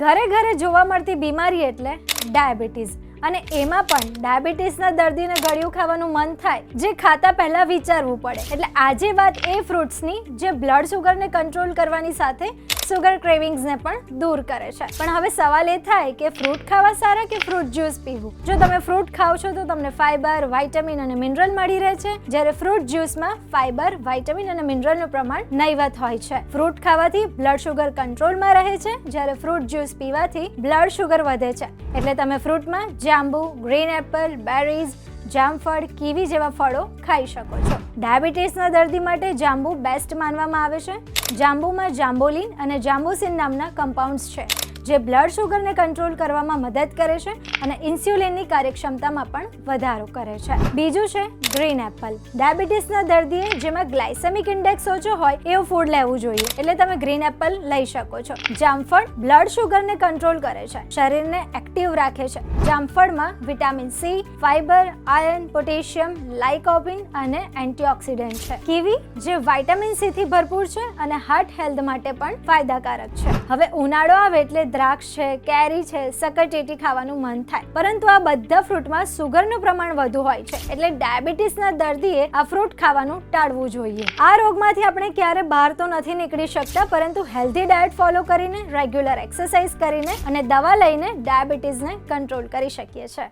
ઘરે ઘરે જોવા મળતી બીમારી એટલે ડાયાબિટીસ, અને એમાં પણ ડાયાબિટીસના દર્દીને ગળ્યું ખાવાનું મન થાય, જે ખાતા પહેલા વિચારવું પડે. એટલે આજે વાત એ ફ્રૂટ્સની જે બ્લડ સુગરને કંટ્રોલ કરવાની સાથે સુગર ક્રેવિંગ્સને પણ દૂર કરે છે. પણ હવે સવાલ એ થાય કે ફ્રૂટ ખાવા સારા કે ફ્રૂટ જ્યુસ પીવું? જો તમે ફ્રૂટ ખાઓ છો તો તમને ફાઈબર, વિટામિન અને મિનરલ મળી રહે છે, જ્યારે ફ્રૂટ જ્યુસમાં ફાઈબર, વિટામિન અને મિનરલનું પ્રમાણ નહિવત હોય છે. ફ્રૂટ ખાવાથી બ્લડ સુગર કંટ્રોલમાં રહે છે, જ્યારે ફ્રૂટ જ્યુસ પીવાથી બ્લડ સુગર વધે છે. એટલે તમે ફ્રૂટમાં જાંબુ, ગ્રીન એપલ, બેરીઝ, જામફળ, કીવી જેવા ફળો ખાઈ શકો છો. ડાયાબિટીસના દર્દી માટે જાંબુ બેસ્ટ માનવામાં આવે છે. જાંબુમાં જાંબોલિન અને જાંબુસિન નામના કમ્પાઉન્ડ્સ છે, જે બ્લડ સુગરને કંટ્રોલ કરવામાં મદદ કરે છે અને ઇન્સ્યુલિનની કાર્યક્ષમતામાં પણ વધારો કરે છે. બીજું છે ગ્રીન એપલ. ડાયાબિટીસના દર્દીએ જેમાં ગ્લાયસેમિક ઇન્ડેક્સ ઓછો હોય એવું ફૂડ લેવું જોઈએ, એટલે તમે ગ્રીન એપલ લઈ શકો છો. જામફળ બ્લડ સુગરને કંટ્રોલ કરે છે, શરીરને એક્ટિવ રાખે છે. જામફળમાં vitamin C, fibre, iron, potassium, lycopene અને એન્ટીઓક્સિડન્ટ છે. કીવી જે વિટામિન સી થી ભરપૂર છે અને હાર્ટ હેલ્થ માટે પણ ફાયદાકારક છે. હવે ઉનાળો આવે એટલે દ્રાક્ષ છે, કેરી છે, સકરટેટી ખાવાનું મન થાય, પરંતુ આ બધા ફ્રૂટમાં સુગરનું પ્રમાણ વધુ હોય છે, એટલે ડાયાબિટીસના દર્દીએ આ ફ્રૂટ ખાવાનું ટાળવું જોઈએ. આ રોગમાંથી આપણે ક્યારે બહાર તો નથી નીકળી શકતા, પરંતુ હેલ્ધી ડાયટ ફોલો કરીને, રેગ્યુલર એક્સરસાઇઝ કરીને અને દવા લઈને ડાયાબિટીસને કંટ્રોલ કરી શકીએ છીએ.